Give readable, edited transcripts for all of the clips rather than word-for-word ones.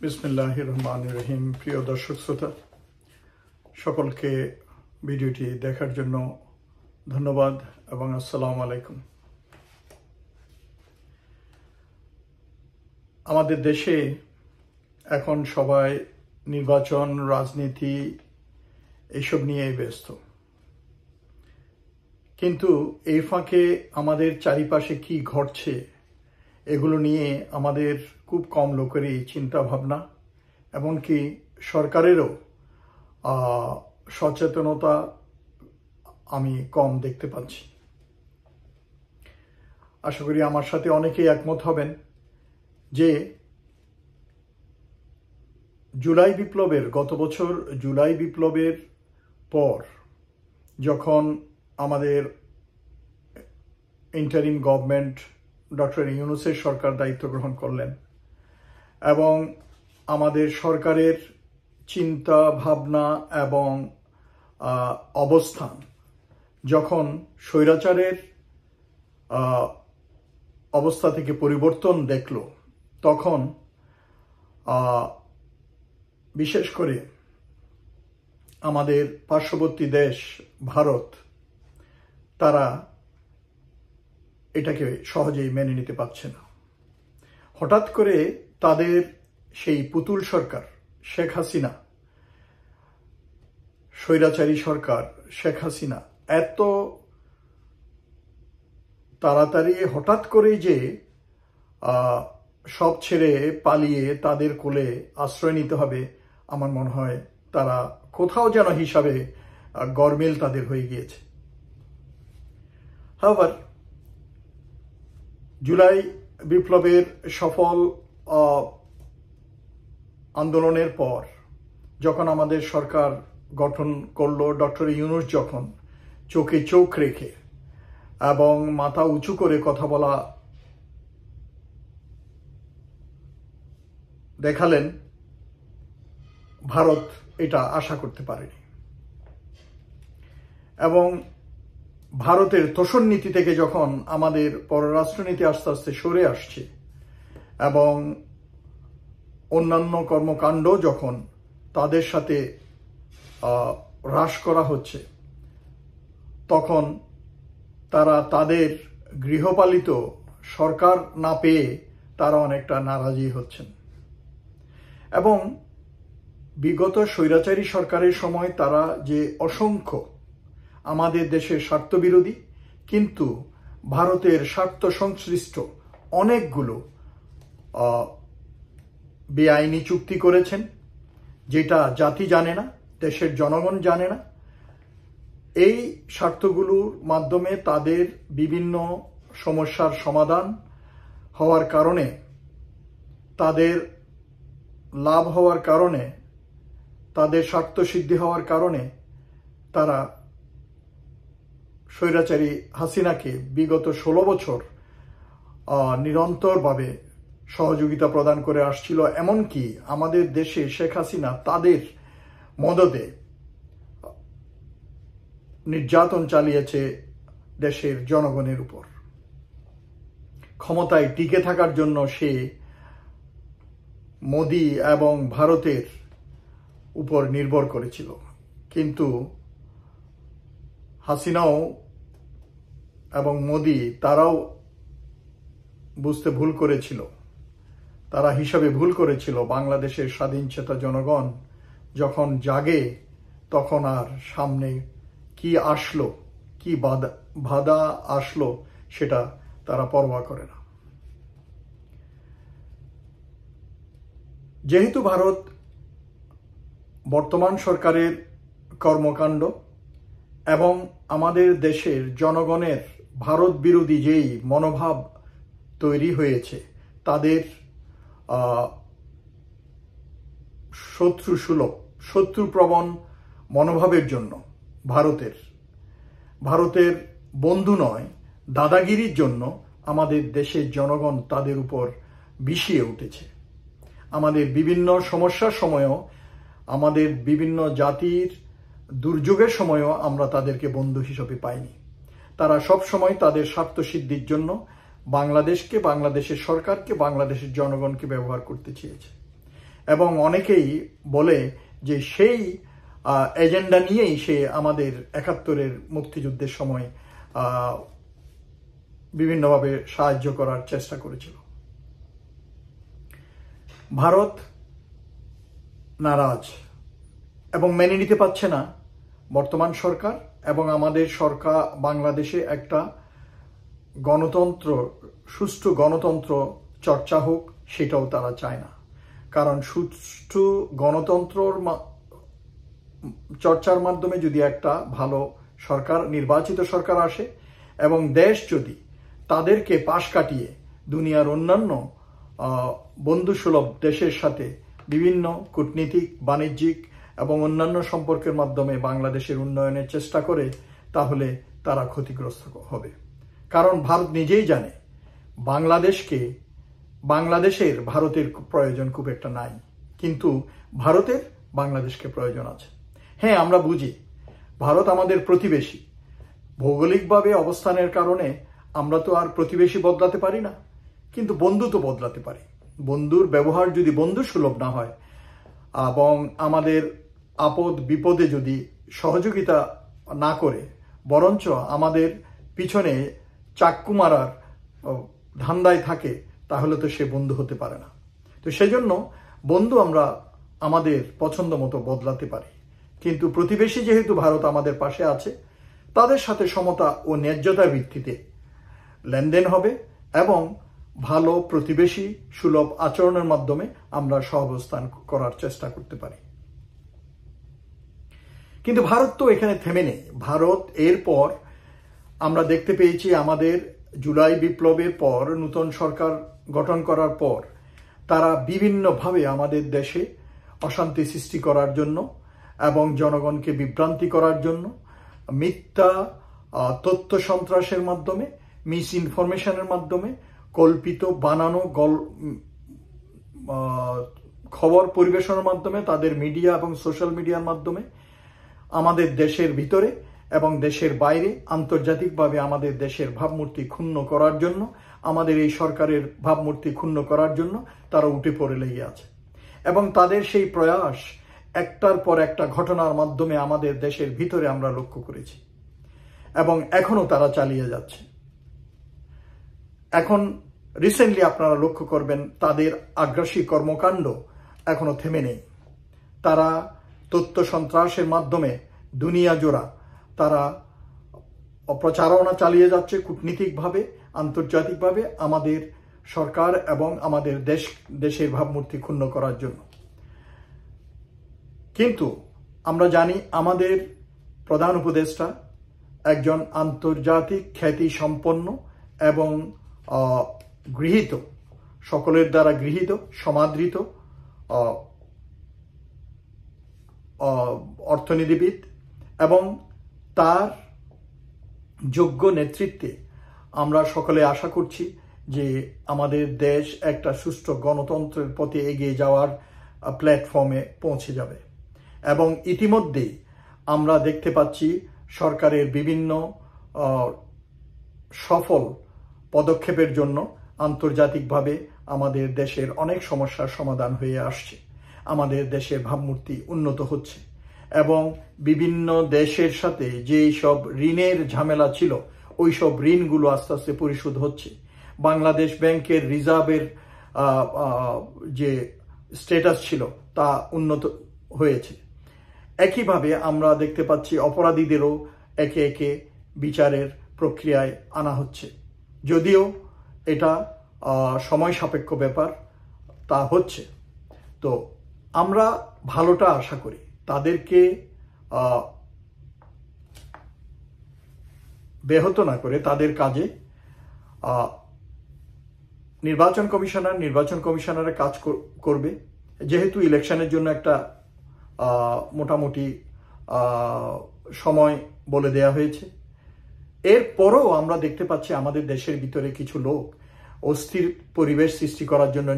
বিসমিল্লাহির রহমানির রহিম। প্রিয় দর্শক শ্রোতা সকলকে ভিডিওটি দেখার জন্য ধন্যবাদ এবং আসসালামু আলাইকুম। আমাদের দেশে এখন সবাই নির্বাচন, রাজনীতি এইসব নিয়েই ব্যস্ত, কিন্তু এই ফাঁকে আমাদের চারিপাশে কি ঘটছে এগুলো নিয়ে আমাদের খুব কম লোকেরই চিন্তা ভাবনা, এমনকি সরকারেরও সচেতনতা আমি কম দেখতে পাচ্ছি। আশা করি আমার সাথে অনেকেই একমত হবেন যে গত বছর জুলাই বিপ্লবের পর যখন আমাদের ইন্টারিম গভর্নমেন্ট ডক্টর ইউনূসের সরকার দায়িত্ব গ্রহণ করলেন এবং আমাদের সরকারের চিন্তা ভাবনা এবং অবস্থান যখন স্বৈরাচারের অবস্থা থেকে পরিবর্তন দেখল, তখন বিশেষ করে আমাদের পার্শ্ববর্তী দেশ ভারত তারা এটাকে সহজেই মেনে নিতে পারছে না। হঠাৎ করে তাদের সেই পুতুল সরকার শেখ হাসিনা, স্বৈরাচারী সরকার শেখ হাসিনা এত তাড়াতাড়ি হঠাৎ করে যে সব ছেড়ে পালিয়ে তাদের কোলে আশ্রয় নিতে হবে, আমার মনে হয় তারা কোথাও যেন হিসাবে গরমিল তাদের হয়ে গিয়েছে। আবার জুলাই বিপ্লবের সফল আন্দোলনের পর যখন আমাদের সরকার গঠন করলো, ডক্টর ইউনূস যখন চোখে চোখ রেখে এবং মাথা উঁচু করে কথা বলা দেখালেন, ভারত এটা আশা করতে পারেনি এবং ভারতের তোষণ নীতি থেকে যখন আমাদের পররাষ্ট্রনীতি আস্তে আস্তে সরে আসছে এবং অন্যান্য কর্মকাণ্ড যখন তাদের সাথে হ্রাস করা হচ্ছে, তখন তারা তাদের গৃহপালিত সরকার না পেয়ে তারা অনেকটা নারাজি হচ্ছেন এবং বিগত স্বৈরাচারী সরকারের সময় তারা যে অসংখ্য আমাদের দেশের স্বার্থবিরোধী কিন্তু ভারতের স্বার্থ সংশ্লিষ্ট অনেকগুলো বেআইনি চুক্তি করেছেন, যেটা জাতি জানে না, দেশের জনগণ জানে না। এই স্বার্থগুলোর মাধ্যমে তাদের বিভিন্ন সমস্যার সমাধান হওয়ার কারণে, তাদের লাভ হওয়ার কারণে, তাদের স্বার্থ সিদ্ধি হওয়ার কারণে তারা স্বৈরাচারী হাসিনাকে বিগত 16 বছর নিরন্তরভাবে সহযোগিতা প্রদান করে আসছিল। এমনকি আমাদের দেশে শেখ হাসিনা তাদের মদদে নির্যাতন চালিয়েছে দেশের জনগণের উপর। ক্ষমতায় টিকে থাকার জন্য সে মোদি এবং ভারতের উপর নির্ভর করেছিল, কিন্তু হাসিনাও এবং মোদি তারাও বুঝতে ভুল করেছিল, তারা হিসাবে ভুল করেছিল। বাংলাদেশের স্বাধীনচেতা জনগণ যখন জাগে তখন আর সামনে কি আসলো, কি বাধা আসলো সেটা তারা পরোয়া করে না। যেহেতু ভারত বর্তমান সরকারের কর্মকাণ্ড এবং আমাদের দেশের জনগণের ভারত বিরোধী যেই মনোভাব তৈরি হয়েছে, তাদের শত্রুপ্রবণ মনোভাবের জন্য ভারতের বন্ধু নয় দাদাগিরির জন্য আমাদের দেশের জনগণ তাদের উপর বিষিয়ে উঠেছে। আমাদের বিভিন্ন সমস্যার সময়ও, আমাদের বিভিন্ন জাতির দুর্যোগের সময়ও আমরা তাদেরকে বন্ধু হিসেবে পাইনি। তারা সব সময় তাদের স্বার্থ সিদ্ধির জন্য বাংলাদেশকে, বাংলাদেশের সরকারকে, বাংলাদেশের জনগণকে ব্যবহার করতে চেয়েছে এবং অনেকেই বলে যে সেই এজেন্ডা নিয়েই সে আমাদের ৭১-এর মুক্তিযুদ্ধের সময় বিভিন্নভাবে সাহায্য করার চেষ্টা করেছিল। ভারত নারাজ এবং মেনে নিতে পারছে না বর্তমান সরকার, এবং আমাদের সরকার বাংলাদেশে একটা গণতন্ত্র, সুষ্ঠু গণতন্ত্র চর্চা হোক, সেটাও তারা চায় না। কারণ সুষ্ঠু গণতন্ত্রর চর্চার মাধ্যমে যদি একটা ভালো সরকার, নির্বাচিত সরকার আসে এবং দেশ যদি তাদেরকে পাশ কাটিয়ে দুনিয়ার অন্যান্য বন্ধুসুলভ দেশের সাথে বিভিন্ন কূটনীতিক, বাণিজ্যিক এবং অন্যান্য সম্পর্কের মাধ্যমে বাংলাদেশের উন্নয়নের চেষ্টা করে, তাহলে তারা ক্ষতিগ্রস্ত হবে। কারণ ভারত নিজেই জানে বাংলাদেশের ভারতের প্রয়োজন খুব একটা নাই, কিন্তু ভারতের বাংলাদেশকে প্রয়োজন আছে। হ্যাঁ, আমরা বুঝি ভারত আমাদের প্রতিবেশী, ভৌগোলিকভাবে অবস্থানের কারণে আমরা তো আর প্রতিবেশী বদলাতে পারি না, কিন্তু বন্ধু তো বদলাতে পারি। বন্ধুর ব্যবহার যদি বন্ধু সুলভ না হয় এবং আমাদের আপদ বিপদে যদি সহযোগিতা না করে, বরঞ্চ আমাদের পিছনে চাক্কু মারার ধান্দায় থাকে, তাহলে তো সে বন্ধু হতে পারে না। তো সেজন্য বন্ধু আমরা আমাদের পছন্দ মতো বদলাতে পারি, কিন্তু প্রতিবেশী যেহেতু ভারত আমাদের পাশে আছে, তাদের সাথে সমতা ও ন্যায্যতার ভিত্তিতে লেনদেন হবে এবং ভালো প্রতিবেশী সুলভ আচরণের মাধ্যমে আমরা সহাবস্থান করার চেষ্টা করতে পারি। কিন্তু ভারত তো এখানে থেমে নেই। ভারত এরপর আমরা দেখতে পেয়েছি আমাদের জুলাই বিপ্লবের পর, নতুন সরকার গঠন করার পর, তারা বিভিন্নভাবে আমাদের দেশে অশান্তি সৃষ্টি করার জন্য এবং জনগণকে বিভ্রান্তি করার জন্য মিথ্যা তথ্য সন্ত্রাসের মাধ্যমে, মিস ইনফরমেশনের মাধ্যমে, কল্পিত বানানো খবর পরিবেশনের মাধ্যমে, তাদের মিডিয়া এবং সোশ্যাল মিডিয়ার মাধ্যমে আমাদের দেশের ভিতরে এবং দেশের বাইরে আন্তর্জাতিকভাবে আমাদের দেশের ভাবমূর্তি ক্ষুণ্ণ করার জন্য, আমাদের এই সরকারের ভাবমূর্তি ক্ষুণ্ণ করার জন্য তারা উঠে পড়ে লেগে আছে। এবং তাদের সেই প্রয়াস একটার পর একটা ঘটনার মাধ্যমে আমাদের দেশের ভিতরে আমরা লক্ষ্য করেছি এবং এখনো তারা চালিয়ে যাচ্ছে। এখন রিসেন্টলি আপনারা লক্ষ্য করবেন তাদের আগ্রাসী কর্মকাণ্ড এখনো থেমে নেই। তারা তথ্য সন্ত্রাসের মাধ্যমে দুনিয়া জোড়া তারা অপপ্রচারণা চালিয়ে যাচ্ছে, কূটনীতিকভাবে, আন্তর্জাতিকভাবে আমাদের সরকার এবং আমাদের দেশের ভাবমূর্তি ক্ষুণ্ণ করার জন্য। কিন্তু আমরা জানি আমাদের প্রধান উপদেষ্টা একজন আন্তর্জাতিক খ্যাতি সম্পন্ন এবং গৃহীত, সকলের দ্বারা গৃহীত, সমাদৃত অর্থনীতিবিদ, এবং তার যোগ্য নেতৃত্বে আমরা সকলে আশা করছি যে আমাদের দেশ একটা সুষ্ঠু গণতন্ত্রের পথে এগিয়ে যাওয়ার প্ল্যাটফর্মে পৌঁছে যাবে। এবং ইতিমধ্যেই আমরা দেখতে পাচ্ছি সরকারের বিভিন্ন সফল পদক্ষেপের জন্য আন্তর্জাতিকভাবে আমাদের দেশের অনেক সমস্যার সমাধান হয়ে আসছে, আমাদের দেশের ভাবমূর্তি উন্নত হচ্ছে এবং বিভিন্ন দেশের সাথে যেই সব ঋণের ঝামেলা ছিল ওই সব ঋণগুলো আস্তে আস্তে পরিশোধ হচ্ছে। বাংলাদেশ ব্যাংকের রিজার্ভের যে স্ট্যাটাস ছিল তা উন্নত হয়েছে। একইভাবে আমরা দেখতে পাচ্ছি অপরাধীদেরও একে একে বিচারের প্রক্রিয়ায় আনা হচ্ছে, যদিও এটা সময় সাপেক্ষ ব্যাপার, তা হচ্ছে। তো আমরা ভালোটা আশা করি, তাদেরকে ব্যাহত না করে তাদের কাজে নির্বাচন কমিশনারের কাজ করবে, যেহেতু ইলেকশনের জন্য একটা মোটামুটি সময় বলে দেয়া হয়েছে। এরপরও আমরা দেখতে পাচ্ছি আমাদের দেশের ভিতরে কিছু লোক অস্থির পরিবেশ সৃষ্টি করার জন্য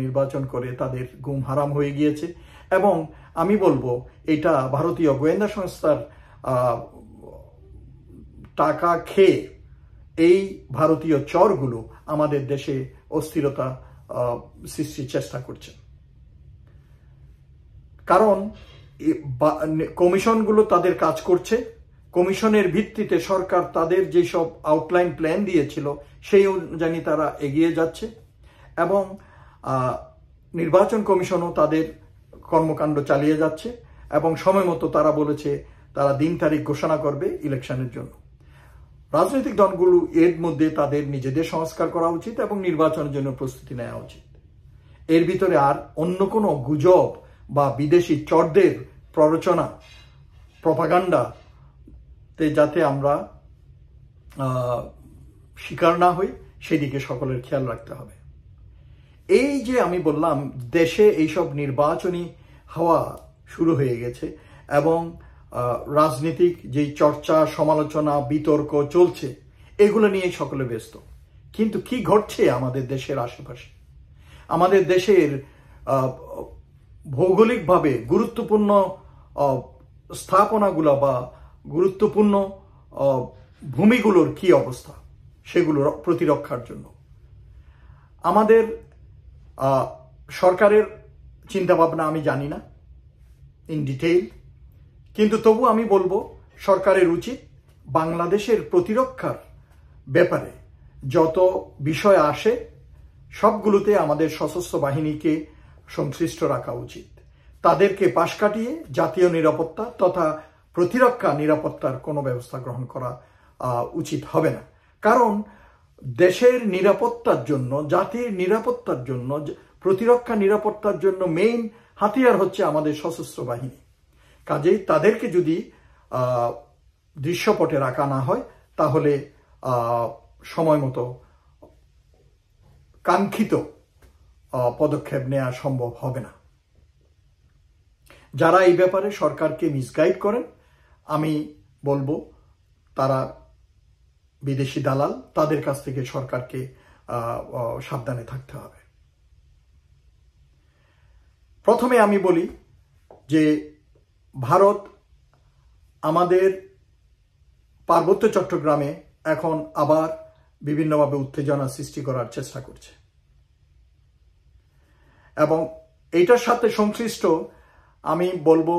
নির্বাচন করে তাদের ঘুম হারাম হয়ে গিয়েছে। এবং আমি বলবো এটা ভারতীয় গোয়েন্দা সংস্থার টাকা খেয়ে এই ভারতীয় চরগুলো আমাদের দেশে অস্থিরতা সৃষ্টির চেষ্টা করছে। কারণ কমিশনগুলো তাদের কাজ করছে, কমিশনের ভিত্তিতে সরকার তাদের যেসব আউটলাইন প্ল্যান দিয়েছিল সেই অনুযায়ী তারা এগিয়ে যাচ্ছে, এবং নির্বাচন কমিশনও তাদের কর্মকাণ্ড চালিয়ে যাচ্ছে, এবং সময় মতো তারা বলেছে তারা দিন তারিখ ঘোষণা করবে ইলেকশনের জন্য। রাজনৈতিক দলগুলো এর মধ্যে তাদের নিজেদের সংস্কার করা উচিত এবং নির্বাচনের জন্য প্রস্তুতি নেওয়া উচিত। এর ভিতরে আর অন্য কোনো গুজব বা বিদেশি চরদের প্ররোচনা, প্রপাগান্ডাতে যাতে আমরা শিকার না হই সেদিকে সকলের খেয়াল রাখতে হবে। এই যে আমি বললাম দেশে এইসব নির্বাচনী হওয়া শুরু হয়ে গেছে এবং রাজনীতিক যেই চর্চা, সমালোচনা, বিতর্ক চলছে, এগুলো নিয়ে সকলে ব্যস্ত। কিন্তু কি ঘটছে আমাদের দেশের আশেপাশে? আমাদের দেশের ভৌগোলিকভাবে গুরুত্বপূর্ণ স্থাপনাগুলো বা গুরুত্বপূর্ণ ভূমিগুলোর কি অবস্থা, সেগুলোর প্রতিরক্ষার জন্য আমাদের সরকারের চিন্তাভাবনা আমি জানি না ইন ডিটেইল, কিন্তু তবু আমি বলবো সরকারের উচিত বাংলাদেশের প্রতিরক্ষার ব্যাপারে যত বিষয় আসে সবগুলোতে আমাদের সশস্ত্র বাহিনীকে সংশ্লিষ্ট রাখা উচিত। তাদেরকে পাশ কাটিয়ে জাতীয় নিরাপত্তা তথা প্রতিরক্ষা নিরাপত্তার কোনো ব্যবস্থা গ্রহণ করা উচিত হবে না। কারণ দেশের নিরাপত্তার জন্য, জাতির নিরাপত্তার জন্য, প্রতিরক্ষা নিরাপত্তার জন্য মেইন হাতিয়ার হচ্ছে আমাদের সশস্ত্র বাহিনী। কাজেই তাদেরকে যদি দৃশ্যপটে রাখা না হয় তাহলে সময় মতো কাঙ্ক্ষিত পদক্ষেপ নেওয়া সম্ভব হবে না। যারা এই ব্যাপারে সরকারকে মিসগাইড করেন আমি বলবো তারা বিদেশি দালাল, তাদের কাছ থেকে সরকারকে সাবধানে থাকতে হবে। প্রথমে আমি বলি যে ভারত আমাদের পার্বত্য চট্টগ্রামে এখন আবার বিভিন্নভাবে উত্তেজনা সৃষ্টি করার চেষ্টা করছে, এবং এইটার সাথে সংশ্লিষ্ট আমি বলবো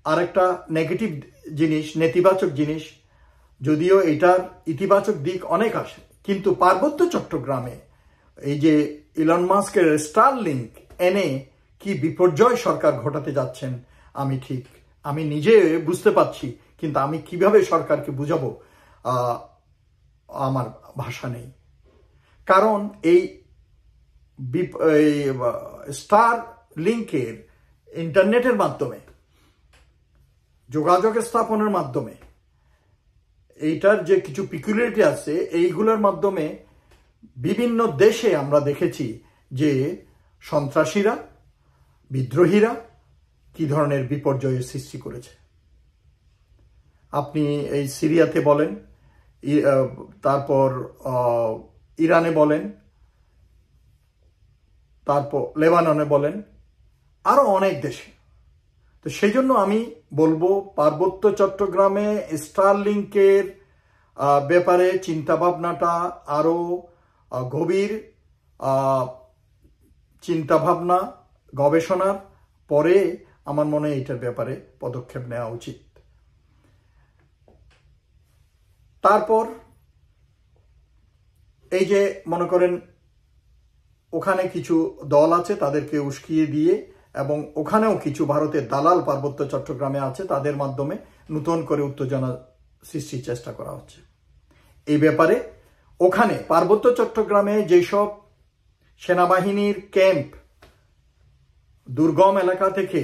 আরেকটা নেগেটিভ জিনিস, নেতিবাচক জিনিস, যদিও এটার ইতিবাচক দিক অনেক আসে, কিন্তু পার্বত্য চট্টগ্রামে এই যে ইলন মাস্কের স্টারলিংক এনে কি বিপর্যয় সরকার ঘটাতে যাচ্ছেন আমি নিজে বুঝতে পারছি, কিন্তু আমি কিভাবে সরকারকে বুঝাবো আমার ভাষা নেই। কারণ এই স্টার লিংকের ইন্টারনেটের মাধ্যমে যোগাযোগ স্থাপনের মাধ্যমে এইটার যে কিছু পিকুলিয়ারিটি আছে, এইগুলোর মাধ্যমে বিভিন্ন দেশে আমরা দেখেছি যে সন্ত্রাসীরা, বিদ্রোহীরা কি ধরনের বিপর্যয়ের সৃষ্টি করেছে। আপনি এই সিরিয়াতে বলেন, তারপর ইরানে বলেন, তারপর লেবাননে বলেন, আরো অনেক দেশে। তো সেই জন্য আমি বলবো পার্বত্য চট্টগ্রামে স্টারলিংকের ব্যাপারে চিন্তাভাবনাটা আরো গভীর চিন্তাভাবনা, গবেষণার পরে আমার মনে হয় এটার ব্যাপারে পদক্ষেপ নেওয়া উচিত। তারপর এই যে মনে করেন ওখানে কিছু দল আছে, তাদেরকে উস্কিয়ে দিয়ে, এবং ওখানেও কিছু ভারতের দালাল পার্বত্য চট্টগ্রামে আছে, তাদের মাধ্যমে নতুন করে উত্তেজনা সৃষ্টির চেষ্টা করা হচ্ছে। এই ব্যাপারে ওখানে পার্বত্য চট্টগ্রামে যেসব সেনাবাহিনীর ক্যাম্প দুর্গম এলাকা থেকে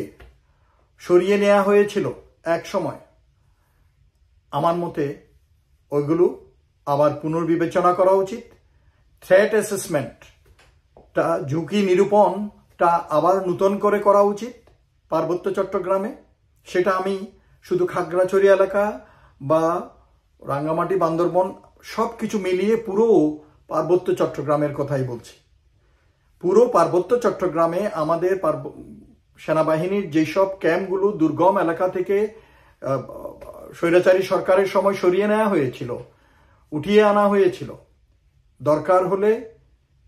সরিয়ে নেওয়া হয়েছিল এক সময়, আমার মতে ওইগুলো আবার পুনর্বিবেচনা করা উচিত। থ্রেট অ্যাসেসমেন্টটা, ঝুঁকি নিরূপণটা আবার নতুন করে করা উচিত পার্বত্য চট্টগ্রামে। সেটা আমি শুধু খাগড়াছড়ি এলাকা বা রাঙ্গামাটি, বান্দরবন সব কিছু মিলিয়ে পুরো পার্বত্য চট্টগ্রামের কথাই বলছি। পুরো পার্বত্য চট্টগ্রামে আমাদের সেনাবাহিনীর যেসব ক্যাম্পগুলো দুর্গম এলাকা থেকে স্বৈরাচারী সরকারের সময় সরিয়ে নেওয়া হয়েছিল, উঠিয়ে আনা হয়েছিল, দরকার হলে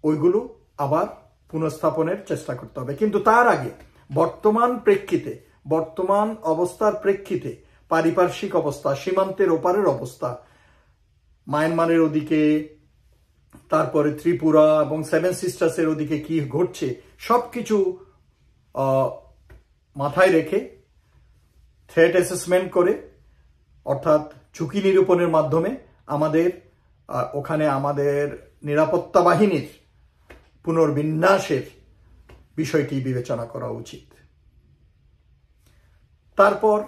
ওইগুলো আবার পুনঃস্থাপনের চেষ্টা করতে হবে। কিন্তু তার আগে বর্তমান অবস্থার প্রেক্ষিতে পারিপার্শ্বিক অবস্থা, সীমান্তের ওপারের অবস্থা, মায়ানমারের ওদিকে, তারপরে ত্রিপুরা এবং সেভেন সিস্টার্সের ওদিকে কি ঘটছে সবকিছু মাথায় রেখে থ্রেট অ্যাসেসমেন্ট করে, অর্থাৎ ঝুঁকি নিরূপণের মাধ্যমে ওখানে আমাদের নিরাপত্তা বাহিনীর পুনর্বিন্যাসের বিষয়টি বিবেচনা করা উচিত। তারপর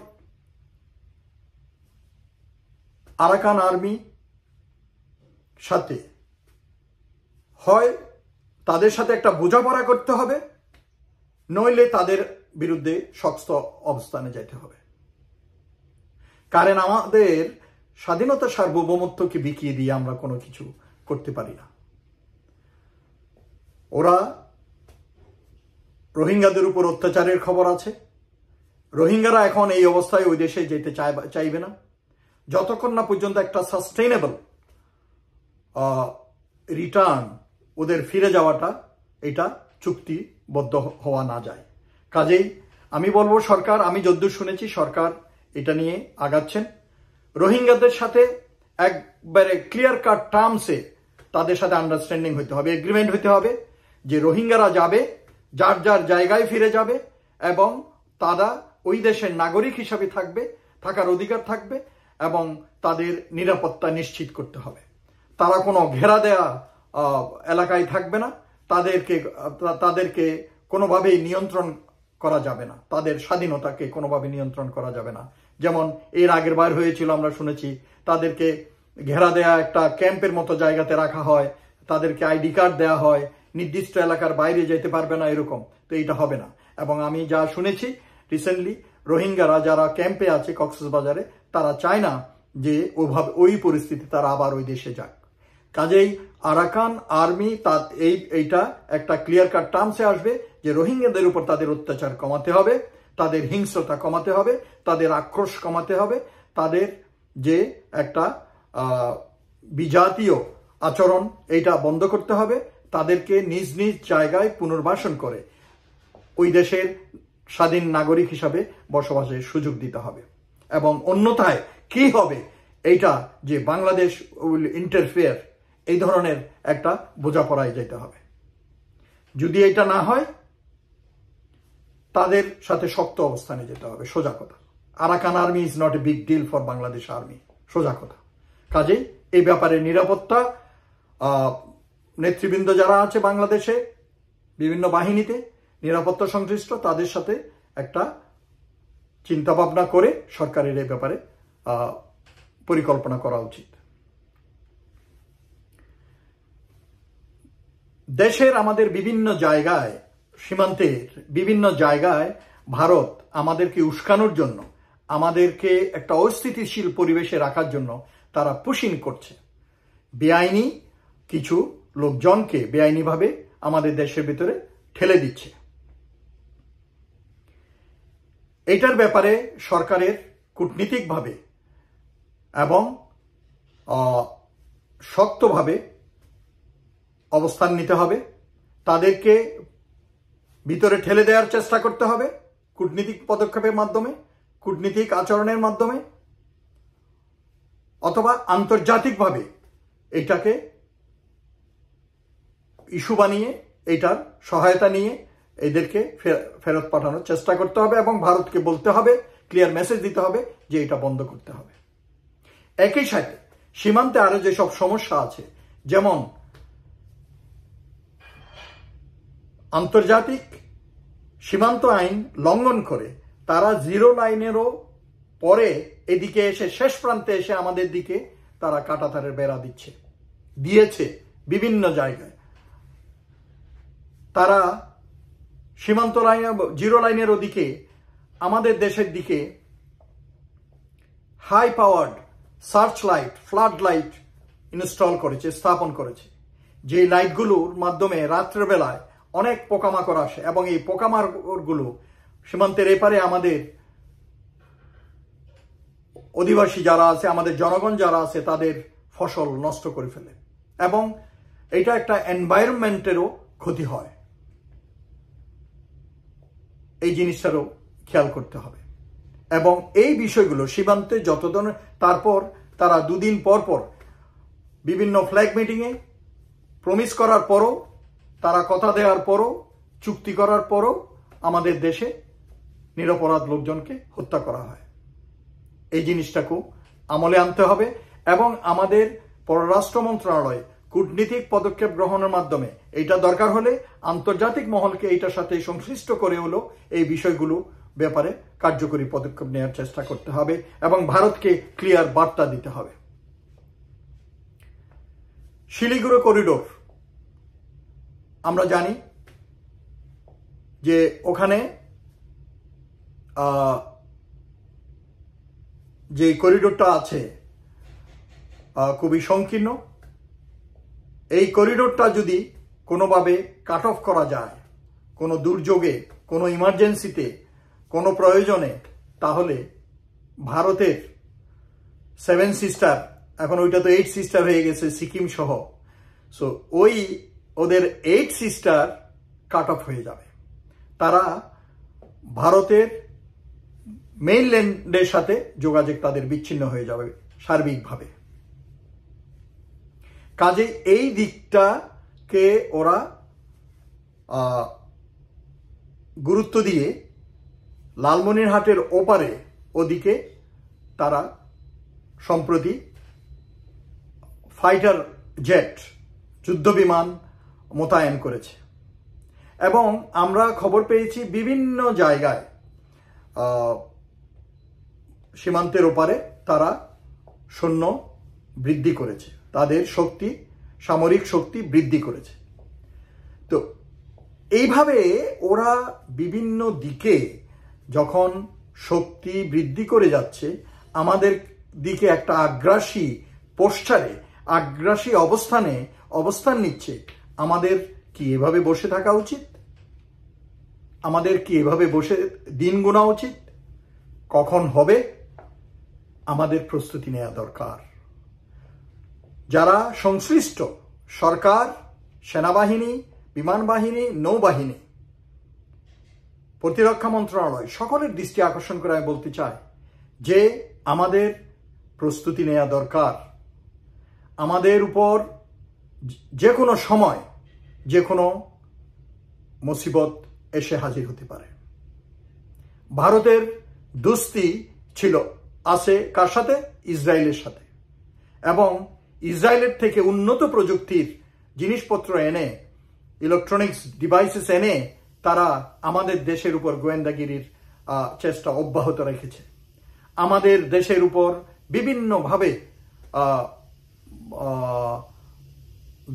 আরাকান আর্মি সাথে হয় তাদের সাথে একটা বোঝাপড়া করতে হবে, নইলে তাদের বিরুদ্ধে শক্ত অবস্থানে যেতে হবে। কারণ আমাদের স্বাধীনতা সার্বভৌমত্বকে বিকিয়ে দিয়ে আমরা কোনো কিছু করতে পারি না। ওরা রোহিঙ্গাদের উপর অত্যাচারের খবর আছে। রোহিঙ্গারা এখন এই অবস্থায় ওই দেশে যেতে চাইবে না যতক্ষণ না পর্যন্ত একটা সাস্টেইনেবল রিটার্ন, ওদের ফিরে যাওয়াটা, এটা চুক্তিবদ্ধ হওয়া না যায়। কাজেই আমি বলবো সরকার, আমি যদ্দূর শুনেছি সরকার এটা নিয়ে আগাচ্ছেন। রোহিঙ্গাদের সাথে একবারে ক্লিয়ার কাট টার্মসে তাদের সাথে আন্ডারস্ট্যান্ডিং হতে হবে, এগ্রিমেন্ট হতে হবে যে রোহিঙ্গারা যাবে, যার যার জায়গায় ফিরে যাবে এবং তারা ওই দেশের নাগরিক হিসাবে থাকার অধিকার থাকবে এবং তাদের নিরাপত্তা নিশ্চিত করতে হবে। তারা কোনো ঘেরা দেয়া এলাকায় থাকবে না, তাদেরকে কোনোভাবেই নিয়ন্ত্রণ করা যাবে না, তাদের স্বাধীনতাকে কোনোভাবে নিয়ন্ত্রণ করা যাবে না। যেমন এর আগের বার হয়েছিল, আমরা শুনেছি তাদেরকে ঘেরা দেয়া একটা ক্যাম্পের মতো জায়গাতে রাখা হয়, তাদেরকে আইডি কার্ড দেওয়া হয়, নির্দিষ্ট এলাকার বাইরে যেতে পারবে না, এরকম। তো এটা হবে না। এবং আমি যা শুনেছি রিসেন্টলি, রোহিঙ্গারা যারা ক্যাম্পে আছে কক্সবাজারে, তারা চায় না যে ওই পরিস্থিতি তারা আবার ওই দেশে যাক। কাজেই আরাকান আর্মি এইটা একটা ক্লিয়ার কাট টার্মসে আসবে যে রোহিঙ্গাদের উপর তাদের অত্যাচার কমাতে হবে, তাদের হিংস্রতা কমাতে হবে, তাদের আক্রোশ কমাতে হবে, তাদের যে একটা বিজাতীয় আচরণ এইটা বন্ধ করতে হবে, তাদেরকে নিজ নিজ জায়গায় পুনর্বাসন করে ওই দেশের স্বাধীন নাগরিক হিসাবে বসবাসের সুযোগ দিতে হবে। এবং অন্যথায় কি হবে, এইটা যে বাংলাদেশ উইল ইন্টারফেয়ার, এই ধরনের একটা বোঝাপড়ায় যেতে হবে। যদি এটা না হয়, তাদের সাথে শক্ত অবস্থানে যেতে হবে, সোজা কথা। Arakan army is not a big deal for Bangladesh army, সোজা কথা। কাজেই এই ব্যাপারে নিরাপত্তা নেতৃবৃন্দ যারা আছে বাংলাদেশে বিভিন্ন বাহিনীতে নিরাপত্তা সংশ্লিষ্ট, তাদের সাথে একটা চিন্তা ভাবনা করে সরকারের এই ব্যাপারে পরিকল্পনা করা উচিত। দেশের আমাদের বিভিন্ন জায়গায়, সীমান্তের বিভিন্ন জায়গায় ভারত আমাদেরকে উস্কানোর জন্য, আমাদেরকে একটা অস্থিতিশীল পরিবেশে রাখার জন্য তারা পুশিং করছে। বেআইনি কিছু লোকজনকে বেআইনিভাবে আমাদের দেশের ভিতরে ঠেলে দিচ্ছে। এটার ব্যাপারে সরকারের কূটনীতিকভাবে এবং শক্তভাবে অবস্থান নিতে হবে। তাদেরকে ভিতরে ঠেলে দেওয়ার চেষ্টা করতে হবে কূটনীতিক পদক্ষেপের মাধ্যমে, কূটনীতিক আচরণের মাধ্যমে, অথবা আন্তর্জাতিকভাবে এটাকে ইস্যু বানিয়ে এটার সহায়তা নিয়ে এদেরকে ফেরত পাঠানোর চেষ্টা করতে হবে এবং ভারতকে বলতে হবে, ক্লিয়ার মেসেজ দিতে হবে যে এটা বন্ধ করতে হবে। একই সাথে সীমান্তে আরো যেসব সমস্যা আছে, যেমন আন্তর্জাতিক সীমান্ত আইন লঙ্ঘন করে তারা জিরো লাইনেরও পরে এদিকে এসে শেষ প্রান্তে এসে আমাদের দিকে তারা কাঁটাতারের বেড়া দিয়েছে বিভিন্ন জায়গায়। তারা সীমান্ত লাইন, জিরো লাইনের ওদিকে আমাদের দেশের দিকে high powered search light, flood light install করেছে, স্থাপন করেছে, যে লাইটগুলোর মাধ্যমে রাত্রেবেলায় অনেক পোকামাকড় আসে এবং এই পোকামাকড়গুলো সীমান্তের এপারে আমাদের অধিবাসী যারা আছে, আমাদের জনগণ যারা আছে, তাদের ফসল নষ্ট করে ফেলে এবং এটা একটা এনভায়রনমেন্টেরও ক্ষতি হয়। এই জিনিসটারও খেয়াল করতে হবে। এবং এই বিষয়গুলো সীমান্তে যত ধরনের, তারপর তারা দুদিন পর পর বিভিন্ন ফ্ল্যাগ মিটিংয়ে প্রমিস করার পরও, তারা কথা দেওয়ার পরও, চুক্তি করার পরও আমাদের দেশে নিরপরাধ লোকজনকে হত্যা করা হয়। এই জিনিসটাকেও আমলে আনতে হবে এবং আমাদের পররাষ্ট্র মন্ত্রণালয় কূটনীতিক পদক্ষেপ গ্রহণের মাধ্যমে এইটা দরকার হলে আন্তর্জাতিক মহলকে এইটার সাথে সংশ্লিষ্ট করে হলো এই বিষয়গুলো ব্যাপারে কার্যকরী পদক্ষেপ নেওয়ার চেষ্টা করতে হবে এবং ভারতকে ক্লিয়ার বার্তা দিতে হবে। শিলিগুড়ি করিডোর আমরা জানি যে ওখানে যে করিডোরটা আছে খুবই সংকীর্ণ। এই করিডোরটা যদি কোনোভাবে কাট অফ করা যায়, কোনো দুর্যোগে, কোনো ইমার্জেন্সিতে, কোনো প্রয়োজনে, তাহলে ভারতের 7 সিস্টার, এখন ওইটা তো 8 সিস্টার হয়ে গেছে সিকিম সহ, সো ওই ওদের 8 সিস্টার কাট অফ হয়ে যাবে। তারা ভারতের মেইনল্যান্ডের সাথে যোগাযোগ তাদের বিচ্ছিন্ন হয়ে যাবে সার্বিকভাবে। কাজে এই দিকটাকে ওরা গুরুত্ব দিয়ে লালমনিরহাটের ওপারে ওদিকে তারা সম্প্রতি ফাইটার জেট, যুদ্ধবিমান মোতায়েন করেছে এবং আমরা খবর পেয়েছি বিভিন্ন জায়গায় সীমান্তের ওপারে তারা সৈন্য বৃদ্ধি করেছে, তাদের শক্তি, সামরিক শক্তি বৃদ্ধি করেছে। তো এইভাবে ওরা বিভিন্ন দিকে যখন শক্তি বৃদ্ধি করে যাচ্ছে, আমাদের দিকে একটা আগ্রাসী পোস্টারে, আগ্রাসী অবস্থান নিচ্ছে, আমাদের কি এভাবে বসে থাকা উচিত? আমাদের কি এভাবে বসে দিন গোনা উচিত? কখন হবে? আমাদের প্রস্তুতি নেওয়া দরকার। যারা সংশ্লিষ্ট, সরকার, সেনাবাহিনী, বিমান বাহিনী, নৌবাহিনী, প্রতিরক্ষা মন্ত্রণালয়, সকলের দৃষ্টি আকর্ষণ করে আমি বলতে চাই যে আমাদের প্রস্তুতি নেওয়া দরকার। আমাদের উপর যে কোনো সময় যে কোনো মুসিবত এসে হাজির হতে পারে। ভারতের দোস্তি আছে কার সাথে? ইসরায়েলের সাথে। এবং ইসরায়েলের থেকে উন্নত প্রযুক্তির জিনিসপত্র এনে, ইলেকট্রনিক্স ডিভাইসেস এনে তারা আমাদের দেশের উপর গোয়েন্দাগিরির চেষ্টা অব্যাহত রেখেছে। আমাদের দেশের উপর বিভিন্নভাবে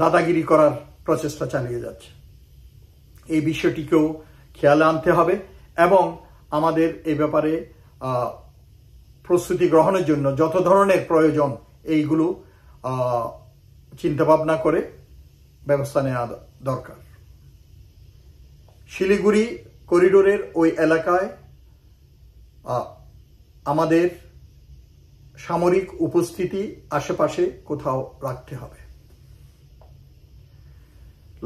দাদাগিরি করার প্রচেষ্টা চালিয়ে যাচ্ছে। এই বিষয়টিকেও খেয়ালে আনতে হবে এবং আমাদের এই ব্যাপারে প্রস্তুতি গ্রহণের জন্য যত ধরনের প্রয়োজন এইগুলো চিন্তাভাবনা করে ব্যবস্থা নেওয়া দরকার। শিলিগুড়ি করিডোরের ওই এলাকায় আমাদের সামরিক উপস্থিতি আশেপাশে কোথাও রাখতে হবে।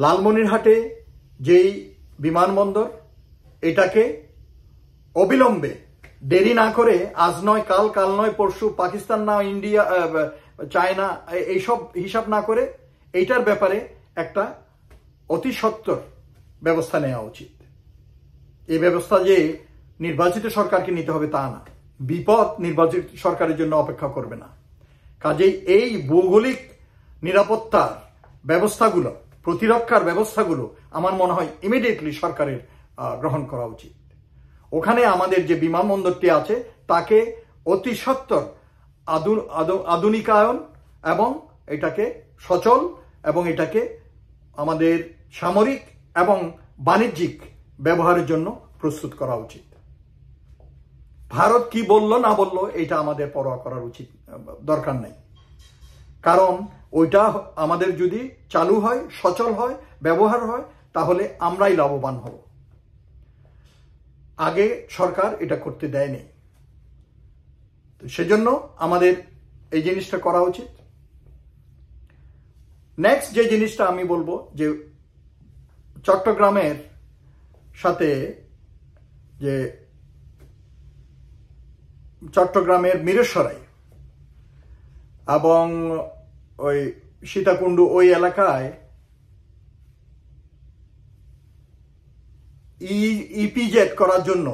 লালমনিরহাটে যেই বিমানবন্দর, এটাকে অবিলম্বে, দেরি না করে, আজ নয় কাল, কাল নয় পরশু, পাকিস্তান না ইন্ডিয়া, চায়না, এইসব হিসাব না করে এইটার ব্যাপারে একটা অতি সত্বর ব্যবস্থা নেওয়া উচিত। এই ব্যবস্থা যে নির্বাচিত সরকারকে নিতে হবে তা না, বিপদ নির্বাচিত সরকারের জন্য অপেক্ষা করবে না। কাজেই এই ভৌগোলিক নিরাপত্তার ব্যবস্থাগুলো, প্রতিরক্ষার ব্যবস্থাগুলো আমার মনে হয় ইমিডিয়েটলি সরকারের গ্রহণ করা উচিত। ওখানে আমাদের যে বিমানবন্দরটি আছে তাকে অতি সত্বর আধুনিকায়ন এবং এটাকে সচল এবং এটাকে আমাদের সামরিক এবং বাণিজ্যিক ব্যবহারের জন্য প্রস্তুত করা উচিত। ভারত কি বলল না বলল এটা আমাদের পরোয়া করার উচিত দরকার নেই, কারণ ওইটা আমাদের যদি চালু হয়, সচল হয়, ব্যবহার হয়, তাহলে আমরাই লাভবান হব। আগে সরকার এটা করতে দেয়নি, তো সেজন্য আমাদের এই জিনিসটা করা উচিত। নেক্সট যে জিনিসটা আমি বলবো যে চট্টগ্রামের সাথে যে চট্টগ্রামের মিরসরাই এবং ওই সীতাকুণ্ড ওই এলাকায় ইপিজেড করার জন্য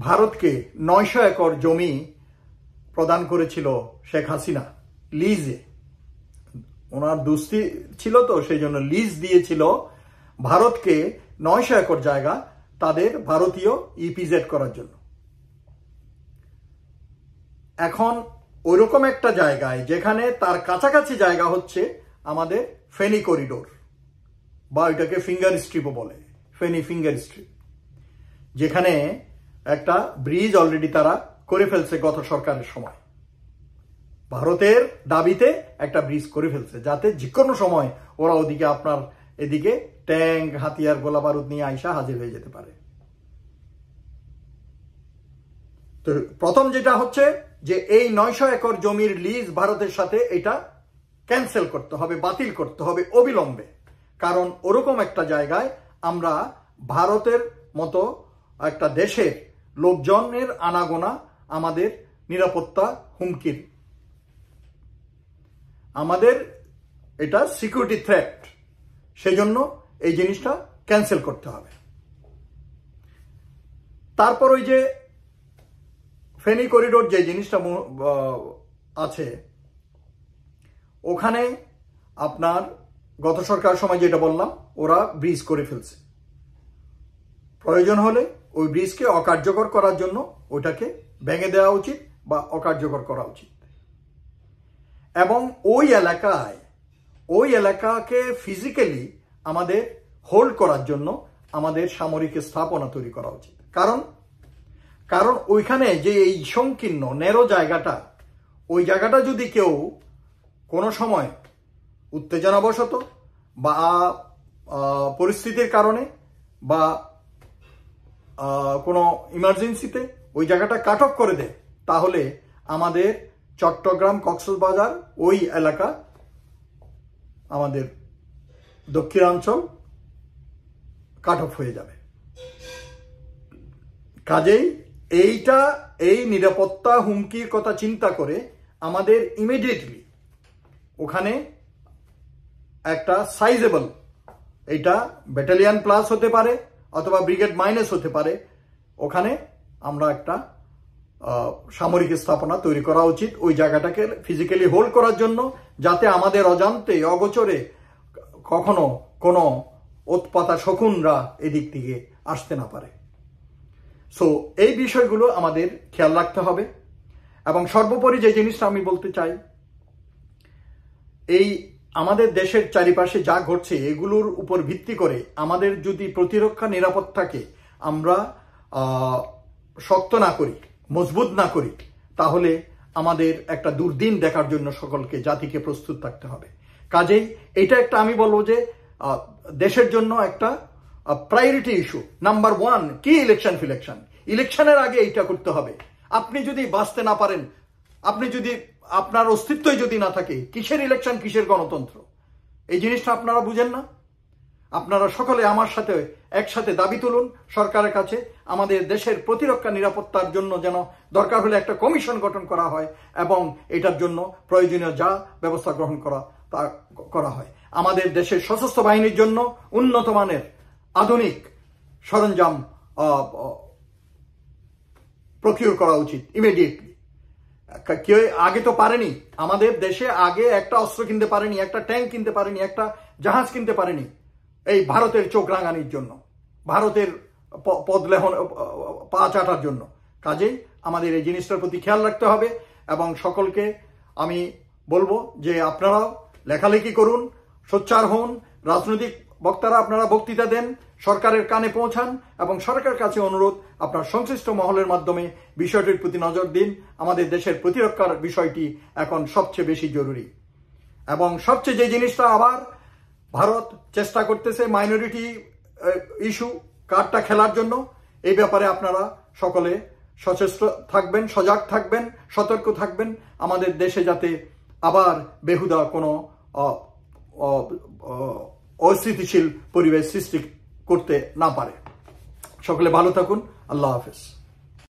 ভারতকে 900 একর জমি প্রদান করেছিল শেখ হাসিনা লিজে। ওনার দুস্তি ছিল তো সেই জন্য লিজ দিয়েছিল ভারতকে 900 একর জায়গা তাদের ভারতীয় ইপিজেড করার জন্য। এখন ওইরকম একটা জায়গায় যেখানে তার কাছাকাছি জায়গা হচ্ছে আমাদের ফেনী করিডোর বা এটাকে ফিঙ্গার স্ট্রিপও বলে, ফেনী ফিঙ্গার স্ট্রিপ, যেখানে একটা ব্রিজ অলরেডি তারা করে ফেলছে গত সরকারের সময়। ভারতের দাবিতে একটা ব্রিজ করে ফেলছে যাতে যে কোনো সময় ওরা ওদিকে আপনার এদিকে ট্যাঙ্ক হাতিয়ার গোলা বারুদ নিয়ে আইসা হাজির হয়ে যেতে পারে। তো প্রথম যেটা হচ্ছে যে এই 900 একর জমির লিজ ভারতের সাথে এটা ক্যান্সেল করতে হবে, বাতিল করতে হবে অবিলম্বে। কারণ ওরকম একটা জায়গায় আমরা ভারতের মতো একটা দেশের লোকজনের আনাগোনা আমাদের নিরাপত্তা হুমকির, আমাদের এটা সিকিউরিটি থ্রেট, সেই জন্য এই জিনিসটা ক্যান্সেল করতে হবে। তারপর ওই যে ফেনী করিডোর যে জিনিসটা আছে ওখানে আপনার গত সরকার সময় যেটা বললাম ওরা ব্রিজ করে ফেলছে। প্রয়োজন হলে ওই ব্রিজকে অকার্যকর করার জন্য ওটাকে ভেঙে দেওয়া উচিত বা অকার্যকর করা উচিত। এবং ওই এলাকাকে ফিজিক্যালি আমাদের হোল্ড করার জন্য আমাদের সামরিক স্থাপনা তৈরি করা উচিত। কারণ ওইখানে যে এই সংকীর্ণ ন্যারো জায়গাটা, ওই জায়গাটা যদি কেউ কোনো সময় উত্তেজনাবশত বা পরিস্থিতির কারণে বা কোনো ইমার্জেন্সিতে ওই জায়গাটা কাট অফ করে দেয়, তাহলে আমাদের চট্টগ্রাম কক্সবাজার ওই এলাকা, আমাদের দক্ষিণাঞ্চল কাট অফ হয়ে যাবে। কাজেই এই নিরাপত্তা হুমকির কথা চিন্তা করে আমাদের ইমিডিয়েটলি ওখানে একটা সাইজেবল, এটা ব্যাটালিয়ান প্লাস হতে পারে অথবা ব্রিগেড মাইনাস হতে পারে, ওখানে আমরা একটা সামরিক স্থাপনা তৈরি করা উচিত ওই জায়গাটাকে ফিজিক্যালি হোল্ড করার জন্য, যাতে আমাদের অজান্তে অগোচরে কখনো কোনো উৎপাতা শকুনরা এদিক থেকে আসতে না পারে। সো এই বিষয়গুলো আমাদের খেয়াল রাখতে হবে। এবং সর্বোপরি যে জিনিসটা আমি বলতে চাই, এই আমাদের দেশের চারিপাশে যা ঘটছে এগুলোর উপর ভিত্তি করে আমাদের যদি প্রতিরক্ষা নিরাপত্তাকে আমরা শক্ত না করি, মজবুত না করি, তাহলে আমাদের একটা দুর্দিন দেখার জন্য সকলকে জাতিকে প্রস্তুত থাকতে হবে। কাজেই এটা একটা আমি বলবো যে দেশের জন্য একটা প্রায়োরিটি ইস্যু নাম্বার 1 কি ইলেকশনের আগে এইটা করতে হবে। আপনি যদি বাঁচতে না পারেন, আপনি যদি আপনার অস্তিত্বই যদি না থাকে, কিসের ইলেকশন, কিসের গণতন্ত্র? এই জিনিসটা আপনারা বুঝেন না। আপনারা সকলে আমার সাথে একসাথে দাবি তুলুন সরকারের কাছে, আমাদের দেশের প্রতিরক্ষা নিরাপত্তার জন্য যেন দরকার হলে একটা কমিশন গঠন করা হয় এবং এটার জন্য প্রয়োজনীয় যা ব্যবস্থা গ্রহণ করা হয়। আমাদের দেশের সশস্ত্র বাহিনীর জন্য উন্নত মানের আধুনিক সরঞ্জাম প্রকিউর করা উচিত ইমিডিয়েটলি। কেউ আগে তো পারেনি, আমাদের দেশে আগে একটা অস্ত্র কিনতে পারেনি, একটা ট্যাঙ্ক কিনতে পারেনি, একটা জাহাজ কিনতে পারেনি এই ভারতের চোখ রাঙানির জন্য, ভারতের পদলেহন পা চাটার জন্য। কাজেই আমাদের এই জিনিসটার প্রতি খেয়াল রাখতে হবে এবং সকলকে আমি বলবো যে আপনারাও লেখালেখি করুন, সোচ্চার হন, রাজনৈতিক বক্তারা আপনারা বক্তৃতা দেন, সরকারের কানে পৌঁছান এবং সরকারের কাছে অনুরোধ আপনার সংশ্লিষ্ট মহলের মাধ্যমে বিষয়টির প্রতি নজর দিন। আমাদের দেশের প্রতিরক্ষার বিষয়টি এখন সবচেয়ে বেশি জরুরি। এবং সবচেয়ে যে জিনিসটা আবার ভারত চেষ্টা করতেছে মাইনরিটি ইস্যু কার্ডটা খেলার জন্য, এই ব্যাপারে আপনারা সকলে সচেষ্ট থাকবেন, সজাগ থাকবেন, সতর্ক থাকবেন, আমাদের দেশে যাতে আবার বেহুদা কোনো অস্থিতিশীল পরিবেশ সৃষ্টি করতে না পারে। সকলে ভালো থাকুন। আল্লাহ হাফেজ।